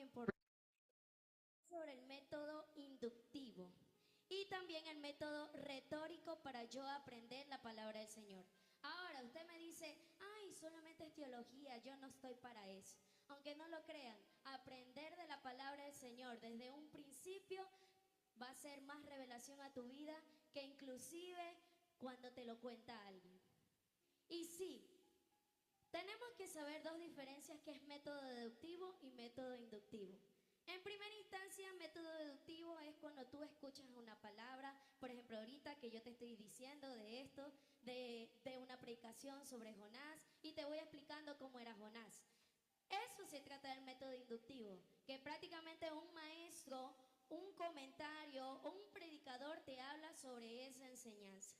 importante sobre el método inductivo y también el método retórico para yo aprender la palabra del Señor. Ahora, usted me dice, ay, solamente es teología, yo no estoy para eso. Aunque no lo crean, aprender de la palabra del Señor desde un principio va a ser más revelación a tu vida que inclusive cuando te lo cuenta alguien. Y sí, tenemos que saber dos diferencias que es método deductivo y método inductivo. En primera instancia, método deductivo es cuando tú escuchas una palabra, por ejemplo, ahorita que yo te estoy diciendo de esto, de una predicación sobre Jonás, y te voy explicando cómo era Jonás. Eso se trata del método inductivo, que prácticamente un maestro, un comentario o un predicador te habla sobre esa enseñanza,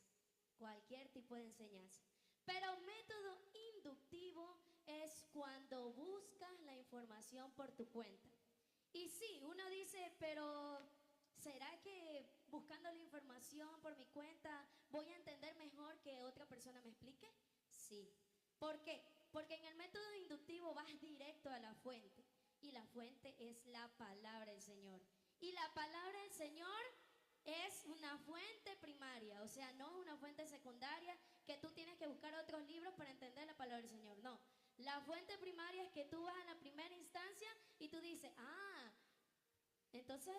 cualquier tipo de enseñanza. Pero método inductivo es cuando buscas la información por tu cuenta. Y sí, uno dice, pero ¿será que buscando la información por mi cuenta voy a entender mejor que otra persona me explique? Sí. ¿Por qué? Porque en el método inductivo vas directo a la fuente y la fuente es la palabra del Señor. Y la palabra del Señor es una fuente primaria, o sea, no una fuente secundaria que tú tienes que buscar otros libros para entender la palabra del Señor, no. La fuente primaria es que tú vas a la primera instancia y tú dices, entonces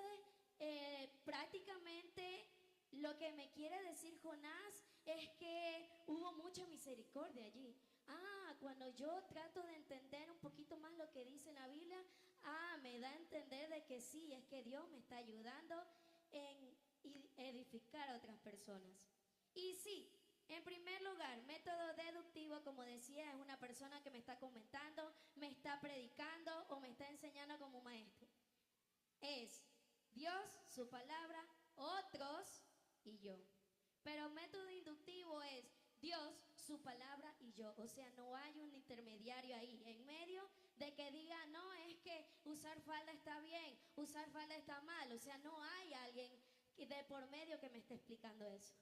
prácticamente lo que me quiere decir Jonás es que hubo mucha misericordia allí. Cuando yo trato de entender un poquito más lo que dice la Biblia, me da a entender de que sí, es que Dios me está ayudando en edificar a otras personas. Y sí, en primer lugar, método deductivo, como decía, es una persona que me está comentando, me está predicando o me está enseñando como maestro. Es Dios, su palabra, otros y yo. Pero método inductivo es Dios, su palabra y yo. O sea, no hay un intermediario ahí en medio de que diga, no, es que usar falda está bien, usar falda está mal. O sea, no hay alguien de por medio que me esté explicando eso.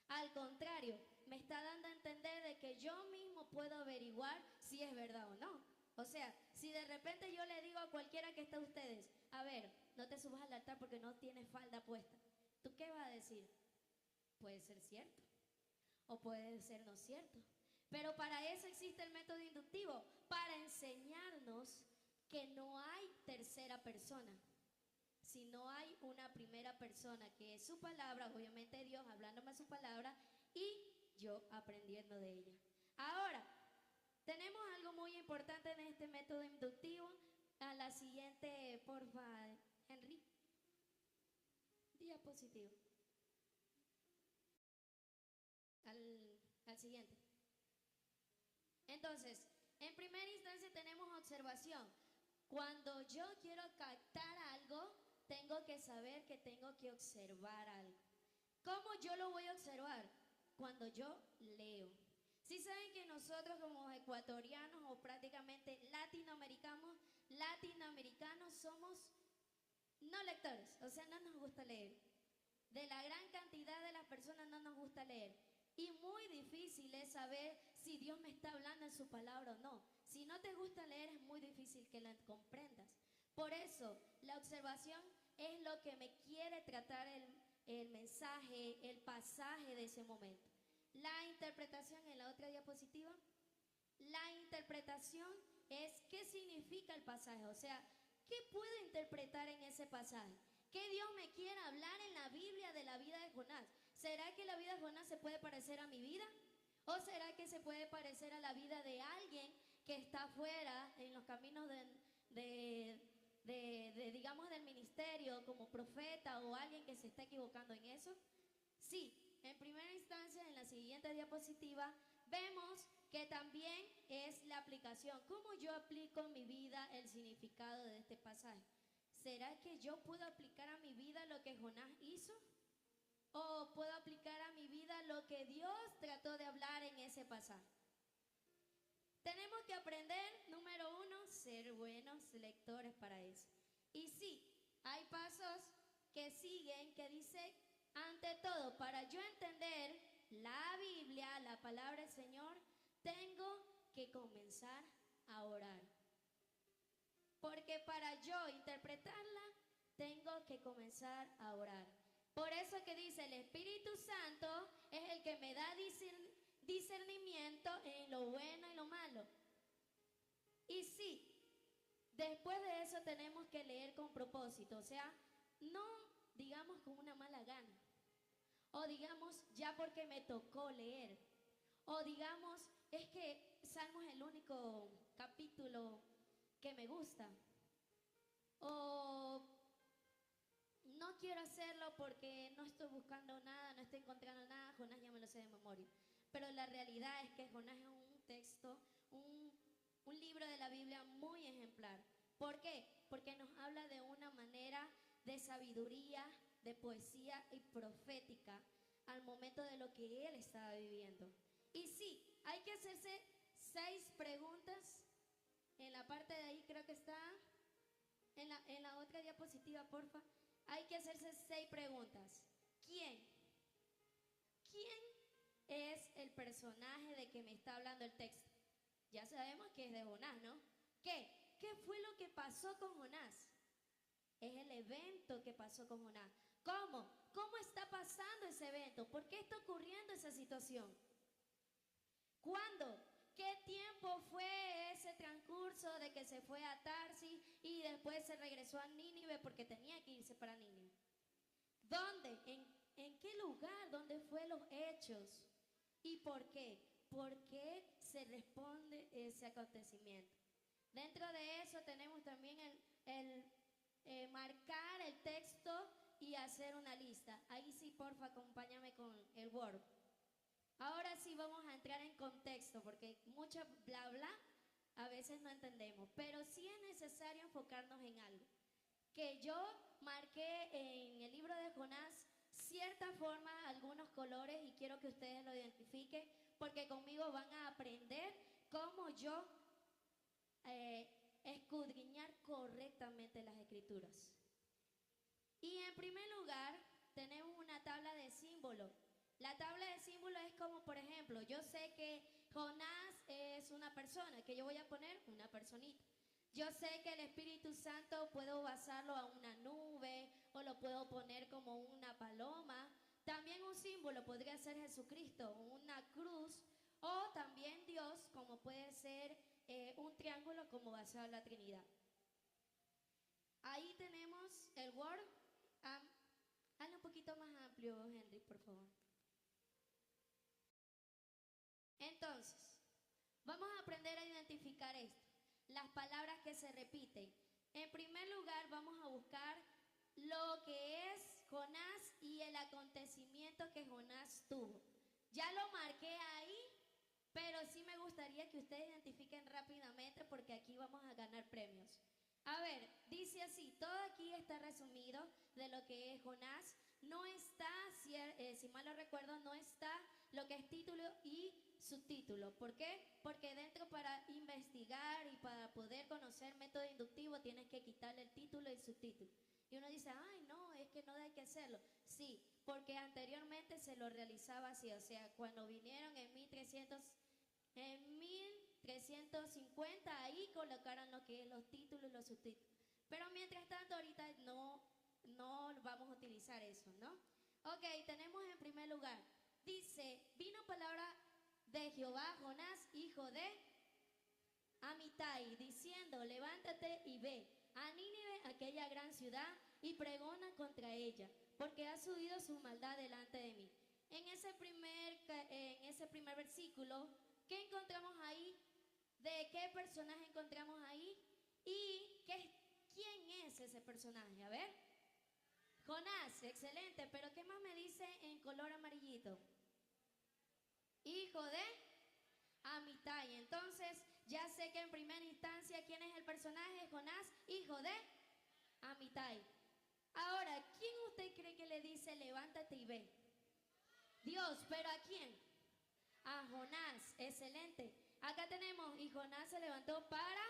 Al contrario, me está dando a entender de que yo mismo puedo averiguar si es verdad o no. O sea, si de repente yo le digo a cualquiera que esté a ustedes, a ver, no te subas al altar porque no tienes falda puesta, ¿tú qué vas a decir? Puede ser cierto o puede ser no cierto. Pero para eso existe el método inductivo, para enseñarnos que no hay tercera persona, sino hay una primera persona que es su palabra, obviamente Dios hablándome su palabra y yo aprendiendo de ella. Ahora, tenemos algo muy importante en este método inductivo. A la siguiente, porfa, Henry. Diapositivo. Al siguiente. Entonces, en primera instancia tenemos observación. Cuando yo quiero captar algo, tengo que saber que tengo que observar algo. ¿Cómo yo lo voy a observar? Cuando yo leo. Si saben que nosotros como ecuatorianos o prácticamente latinoamericanos somos no lectores, o sea, no nos gusta leer. De la gran cantidad de las personas no nos gusta leer. Y muy difícil es saber si Dios me está hablando en su palabra o no. Si no te gusta leer es muy difícil que la comprendas. Por eso, la observación es lo que me quiere tratar el mensaje, el pasaje de ese momento. La interpretación en la otra diapositiva. La interpretación es qué significa el pasaje, o sea, ¿qué puedo interpretar en ese pasaje? ¿Qué Dios me quiere hablar en la Biblia de la vida de Jonás? ¿Será que la vida de Jonás se puede parecer a mi vida? ¿O será que se puede parecer a la vida de alguien que está afuera en los caminos digamos, del ministerio como profeta o alguien que se está equivocando en eso? Sí, en primera instancia, en la siguiente diapositiva, vemos que también es la aplicación. ¿Cómo yo aplico en mi vida el significado de este pasaje? ¿Será que yo puedo aplicar a mi vida lo que Jonás hizo? ¿O puedo aplicar a mi vida lo que Dios trató de hablar en ese pasaje? Tenemos que aprender, número uno, ser buenos lectores para eso. Y sí, hay pasos que siguen que dice, ante todo, para yo entender la Biblia, la palabra del Señor, tengo que comenzar a orar. porque para yo interpretarla tengo que comenzar a orar. Por eso que dice, el Espíritu Santo es el que me da discernimiento en lo bueno y lo malo. Y sí, después de eso tenemos que leer con propósito, o sea, no digamos con una mala gana, o digamos ya porque me tocó leer, o digamos es que Salmo es el único capítulo que me gusta, o no quiero hacerlo porque no estoy buscando nada, no estoy encontrando nada, Jonás ya me lo sé de memoria. Pero la realidad es que Jonás es un texto, un, un libro de la Biblia muy ejemplar. ¿Por qué? Porque nos habla de una manera de sabiduría, de poesía y profética al momento de lo que él estaba viviendo. Y sí, hay que hacerse 6 preguntas. En la parte de ahí creo que está, en la otra diapositiva, porfa. Hay que hacerse 6 preguntas. ¿Quién? ¿Quién es el personaje de que me está hablando el texto? Ya sabemos que es de Jonás, ¿no? ¿Qué? ¿Qué fue lo que pasó con Jonás? Es el evento que pasó con Jonás. ¿Cómo? ¿Cómo está pasando ese evento? ¿Por qué está ocurriendo esa situación? ¿Cuándo? ¿Qué tiempo fue ese transcurso de que se fue a Tarsis y después se regresó a Nínive porque tenía que irse para Nínive? ¿Dónde? ¿En qué lugar? ¿Dónde fue los hechos? ¿Y por qué? ¿Por qué se responde ese acontecimiento? Dentro de eso tenemos también el marcar el texto y hacer una lista. Ahí sí, porfa, acompáñame con el Word. Ahora sí vamos a entrar en contexto, porque mucho bla bla a veces no entendemos, pero sí es necesario enfocarnos en algo. Que yo marqué en el libro de Jonás cierta forma, algunos colores, y quiero que ustedes lo identifiquen, porque conmigo van a aprender cómo yo escudriñar correctamente las escrituras. Y en primer lugar, tenemos una tabla de símbolos. La tabla de símbolos es como, por ejemplo, yo sé que Jonás es una persona, que yo voy a poner una personita. Yo sé que el Espíritu Santo puedo basarlo a una nube o lo puedo poner como una paloma. También un símbolo podría ser Jesucristo, una cruz, o también Dios, como puede ser un triángulo como basado en la Trinidad. Ahí tenemos el Word. Hazlo un poquito más amplio, Henry, por favor. Entonces, vamos a aprender a identificar esto, las palabras que se repiten. En primer lugar, vamos a buscar lo que es Jonás y el acontecimiento que Jonás tuvo. Ya lo marqué ahí, pero sí me gustaría que ustedes identifiquen rápidamente porque aquí vamos a ganar premios. A ver, dice así, todo aquí está resumido de lo que es Jonás. No está, si mal no recuerdo, no está lo que es título y subtítulo. ¿Por qué? Porque dentro para investigar y para poder conocer método inductivo tienes que quitarle el título y el subtítulo. Y uno dice, ay no, es que no hay que hacerlo. Sí, porque anteriormente se lo realizaba así, o sea, cuando vinieron en 1350 ahí colocaron lo que es los títulos y los subtítulos. Pero mientras tanto ahorita no vamos a utilizar eso, ¿no? Ok, tenemos en primer lugar, dice, vino palabra de Jehová a Jonás, hijo de Amitai, diciendo, levántate y ve a Nínive, aquella gran ciudad, y pregona contra ella, porque ha subido su maldad delante de mí. En ese primer versículo, ¿qué encontramos ahí? ¿De qué personaje encontramos ahí? ¿Y quién es ese personaje? A ver. Jonás, excelente, pero ¿qué más me dice en color amarillito? Hijo de Amitai. Entonces, ya sé que en primera instancia, ¿quién es el personaje? Jonás, hijo de Amitai. Ahora, ¿quién usted cree que le dice levántate y ve? Dios, ¿pero a quién? A Jonás, excelente. Acá tenemos, y Jonás se levantó para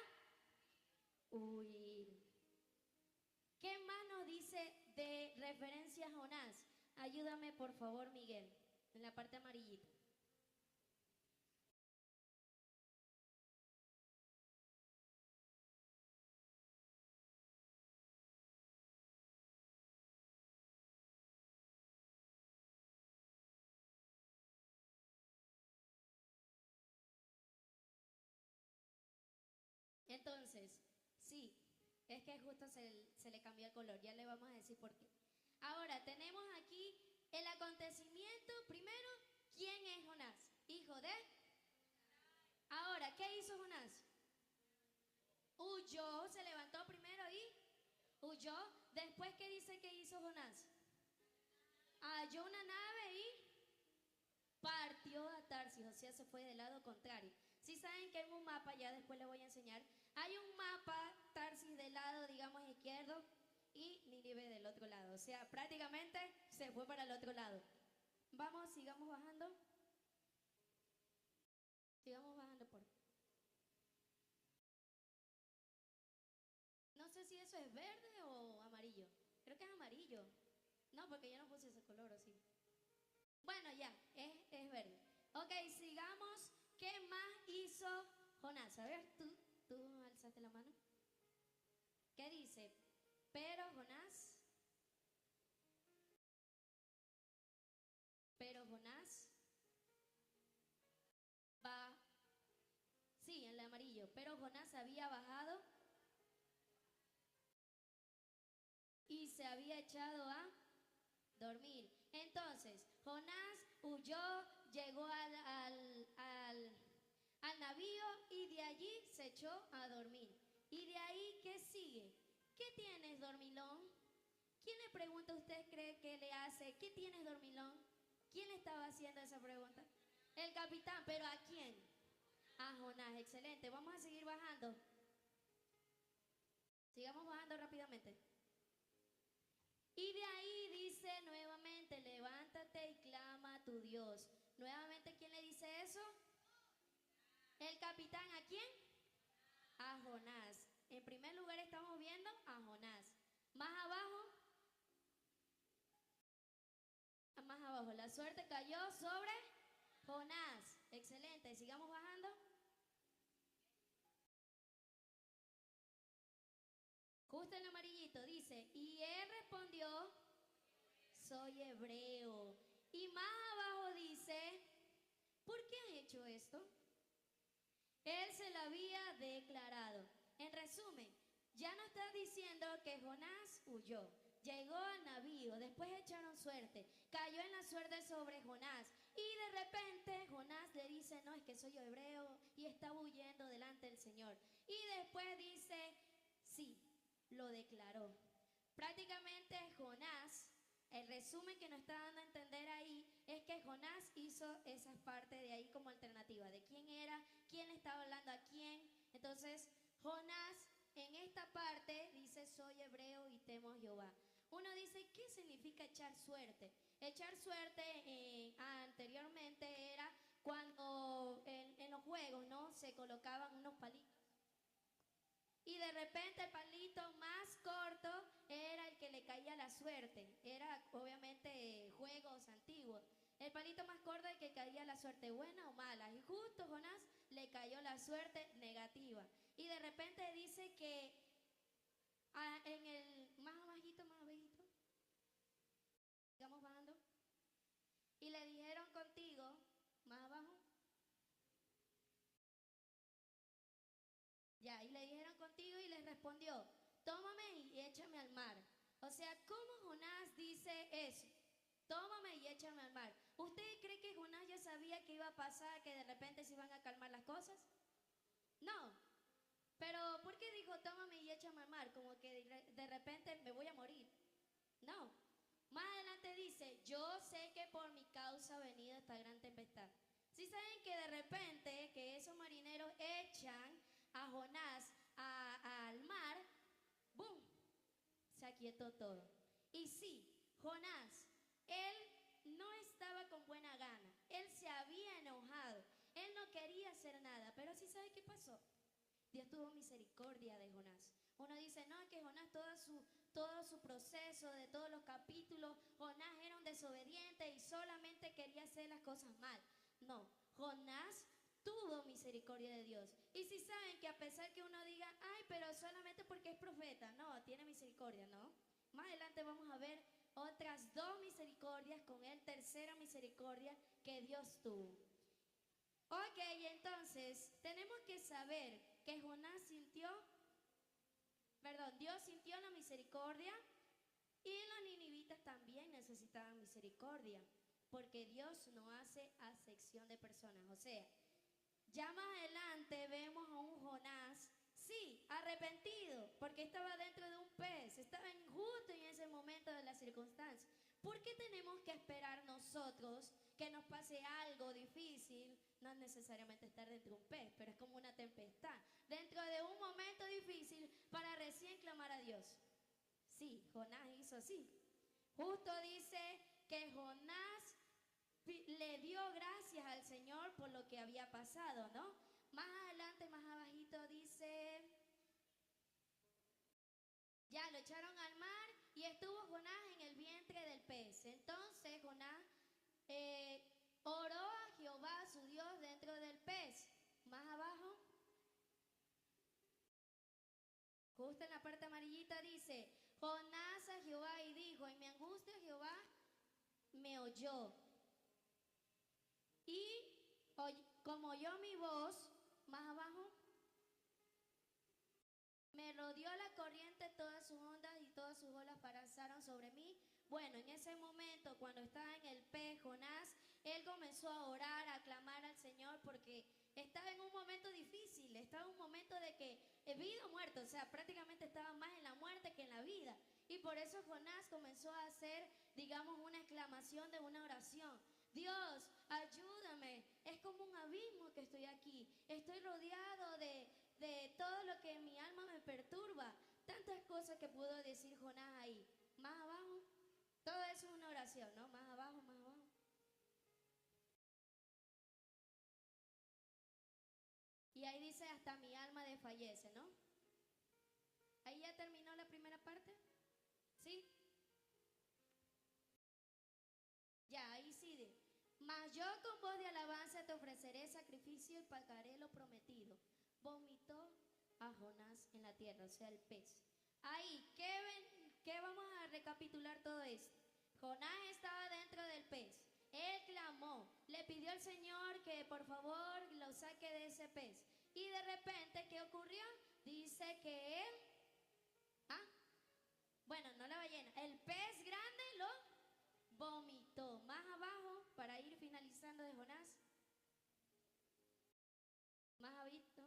huir. ¿Qué más nos dice de referencia a Jonás? Ayúdame por favor, Miguel, en la parte amarillita. Entonces, sí, es que justo se le cambió el color, ya le vamos a decir por qué. Ahora, tenemos aquí el acontecimiento. Primero, ¿quién es Jonás? Hijo de... Ahora, ¿qué hizo Jonás? Huyó, se levantó primero y huyó. Después, ¿qué dice que hizo Jonás? Halló una nave y partió a Tarsis, o sea, se fue del lado contrario. Si saben que en un mapa, ya después les voy a enseñar, hay un mapa, Tarsis del lado, digamos, izquierdo y Nínive del otro lado. O sea, prácticamente se fue para el otro lado. Vamos, sigamos bajando. Sigamos bajando por... No sé si eso es verde o amarillo. Creo que es amarillo. No, porque yo no puse ese color, ¿o sí? Bueno, ya, es verde. Ok, sigamos. ¿Qué más hizo Jonás? A ver, tú alzaste la mano. ¿Qué dice? Pero Jonás va, sí, en el amarillo, pero Jonás había bajado y se había echado a dormir. Entonces, Jonás huyó, llegó al navío y de allí se echó a dormir. ¿Y de ahí qué sigue? ¿Qué tienes, dormilón? ¿Quién le pregunta, usted cree que le hace? ¿Qué tienes, dormilón? ¿Quién le estaba haciendo esa pregunta? El capitán, ¿pero a quién? A Jonás, excelente. Vamos a seguir bajando. Sigamos bajando rápidamente. Y de ahí dice nuevamente, levántate y clama a tu Dios. Nuevamente, ¿quién le dice eso? El capitán, ¿a quién? A Jonás. En primer lugar estamos viendo a Jonás. Más abajo, la suerte cayó sobre Jonás. Excelente, sigamos bajando. Justo el amarillito dice, y él respondió, soy hebreo. Y más abajo dice, ¿por qué has hecho esto? Él se lo había declarado. En resumen, ya no está diciendo que Jonás huyó. Llegó al navío, después echaron suerte, cayó en la suerte sobre Jonás y de repente Jonás le dice, no, es que soy hebreo y estaba huyendo delante del Señor. Y después dice, sí, lo declaró. Prácticamente Jonás, el resumen que nos está dando a entender ahí es que Jonás hizo esa parte de ahí como alternativa, de quién era, quién le estaba hablando a quién. Entonces Jonás en esta parte dice, soy hebreo y temo a Jehová. Uno dice, ¿qué significa echar suerte? Echar suerte anteriormente era cuando en los juegos, ¿no? Se colocaban unos palitos. Y de repente el palito más corto era el que le caía la suerte. Era obviamente juegos antiguos. El palito más corto es el que caía la suerte, buena o mala. Y justo Jonás le cayó la suerte negativa. Y de repente dice que en el más abajito, sigamos bajando. Y le dijeron contigo, más abajo. Ya, y le dijeron contigo y les respondió, tómame y échame al mar. O sea, ¿cómo Jonás dice eso? Tómame y échame al mar. ¿Usted cree que Jonás ya sabía que iba a pasar, que de repente se iban a calmar las cosas? No. Pero, ¿por qué dijo tómame y échame al mar? Como que de repente me voy a morir. No. Más adelante dice, yo sé que por mi causa ha venido esta gran tempestad. Si saben que de repente que esos marineros echan a Jonás al mar, ¡boom! Se aquietó todo. Y sí, Jonás, él no estaba con buena gana, él se había enojado, él no quería hacer nada, pero sí sabe qué pasó. Dios tuvo misericordia de Jonás. Uno dice, no, que Jonás todo su proceso de todos los capítulos, Jonás era un desobediente y solamente quería hacer las cosas mal. No, Jonás tuvo misericordia de Dios. Y si saben que a pesar que uno diga, ay, pero solamente porque es profeta, no, tiene misericordia, ¿no? Más adelante vamos a ver otras dos misericordias con él, tercera misericordia que Dios tuvo. Ok, entonces tenemos que saber que Jonás sintió, perdón, Dios sintió la misericordia y los ninivitas también necesitaban misericordia, porque Dios no hace acepción de personas. O sea, ya más adelante vemos a un Jonás, sí, arrepentido, porque estaba dentro de un pez, estaba justo en ese momento de la circunstancia. ¿Por qué tenemos que esperar nosotros que nos pase algo difícil? No es necesariamente estar dentro de un pez, pero es como una tempestad, dentro de un momento difícil para recién clamar a Dios. Sí, Jonás hizo así. Justo dice que Jonás le dio gracias al Señor por lo que había pasado, ¿no? Más adelante, más abajito dice, ya lo echaron al mar y estuvo Jonás en el vientre del pez. Entonces Jonás oró a Jehová su Dios dentro del pez. Más abajo, justo en la parte amarillita dice, Jonás a Jehová y dijo, en mi angustia Jehová me oyó. Y como oyó mi voz, más abajo, me rodeó la corriente, todas sus ondas y todas sus olas pasaron sobre mí. Bueno, en ese momento, cuando estaba en el pez, Jonás, él comenzó a orar, a clamar al Señor, porque estaba en un momento difícil, estaba en un momento de que vida o muerte, o sea, prácticamente estaba más en la muerte que en la vida. Y por eso Jonás comenzó a hacer, digamos, una exclamación de una oración. Dios, ayúdame, es como un abismo que estoy aquí, estoy rodeado de todo lo que mi alma me perturba, tantas cosas que pudo decir Jonás ahí. Más abajo, todo eso es una oración, ¿no? Más abajo, más abajo. Y ahí dice, hasta mi alma desfallece, ¿no? Ahí ya terminó la primera parte, ¿sí? Ya, ahí sigue. Mas yo con voz de alabanza te ofreceré sacrificio y pagaré lo prometido. Vomitó a Jonás en la tierra, o sea, el pez. Ahí, ¿qué vamos a recapitular todo esto? Jonás estaba dentro del pez. Él clamó, le pidió al Señor que por favor lo saque de ese pez. Y de repente, ¿qué ocurrió? Dice que él, ¿ah? Bueno, no la ballena, el pez grande lo vomitó. Más abajo, para ir finalizando de Jonás. Más abierto.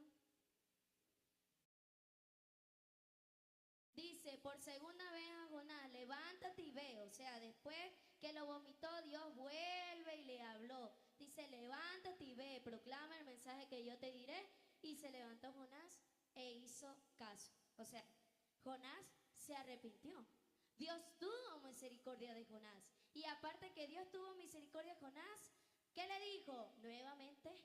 Dice, por segunda vez a Jonás, levántate y ve. O sea, después que lo vomitó, Dios vuelve y le habló. Dice, levántate y ve, proclama el mensaje que yo te diré. Y se levantó Jonás e hizo caso. O sea, Jonás se arrepintió. Dios tuvo misericordia de Jonás. Y aparte que Dios tuvo misericordia de Jonás, ¿qué le dijo? Nuevamente,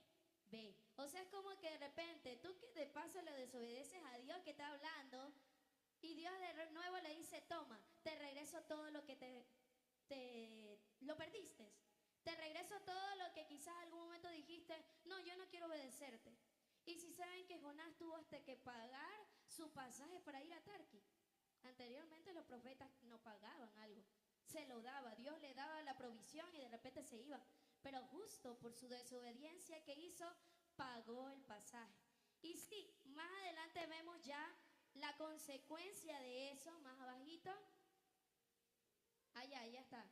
ve. O sea, es como que de repente, tú que de paso le desobedeces a Dios que está hablando, y Dios de nuevo le dice, toma, te regreso todo lo que lo perdiste. Te regreso todo lo que quizás en algún momento dijiste, no, yo no quiero obedecerte. Y si saben que Jonás tuvo hasta que pagar su pasaje para ir a Tarqui. Anteriormente los profetas no pagaban algo, se lo daba, Dios le daba la provisión y de repente se iba. Pero justo por su desobediencia que hizo, pagó el pasaje. Y sí, más adelante vemos ya la consecuencia de eso, más abajito. Allá, ya está.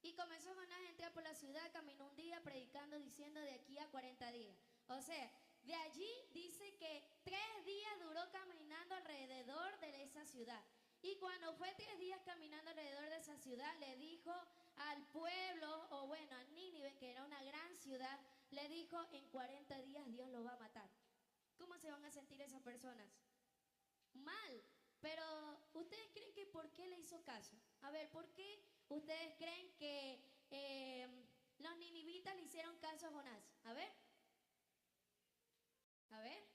Y comenzó Jonás a entrar por la ciudad, caminó un día predicando, diciendo de aquí a 40 días. O sea, de allí dice que 3 días duró caminando alrededor de esa ciudad. Y cuando fue 3 días caminando alrededor de esa ciudad, le dijo al pueblo, o bueno, a Nínive, que era una gran ciudad, le dijo, en 40 días Dios lo va a matar. ¿Cómo se van a sentir esas personas? Mal. Pero, ¿ustedes creen que por qué le hizo caso? A ver, ¿por qué ustedes creen que los ninivitas le hicieron caso a Jonás? A ver. A ver.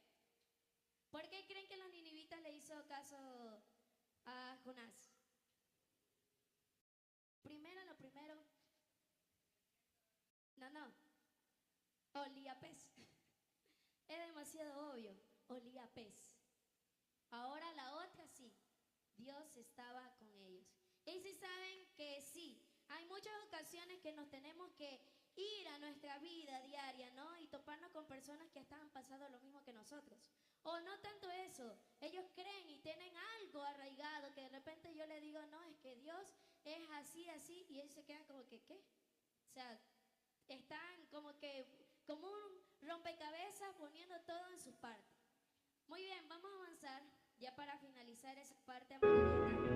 ¿Por qué creen que los ninivitas le hizo caso a Jonás? Primero, lo primero. No. Olía a pez. Es demasiado obvio. Olía a pez. Ahora la otra sí. Dios estaba con ellos. Y si saben que sí, hay muchas ocasiones que nos tenemos que ir a nuestra vida diaria, ¿no? Y toparnos con personas que estaban pasando lo mismo que nosotros. O no tanto eso, ellos creen y tienen algo arraigado que de repente yo le digo, no, es que Dios es así, así, y ellos se quedan como que, ¿qué? O sea, están como un rompecabezas poniendo todo en sus partes. Muy bien, vamos a avanzar ya para finalizar esa parte amarillita.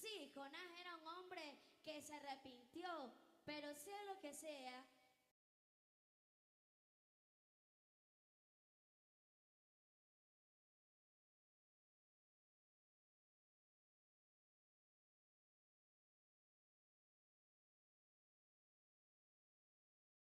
Sí, Jonás era un hombre que se arrepintió, pero sea lo que sea,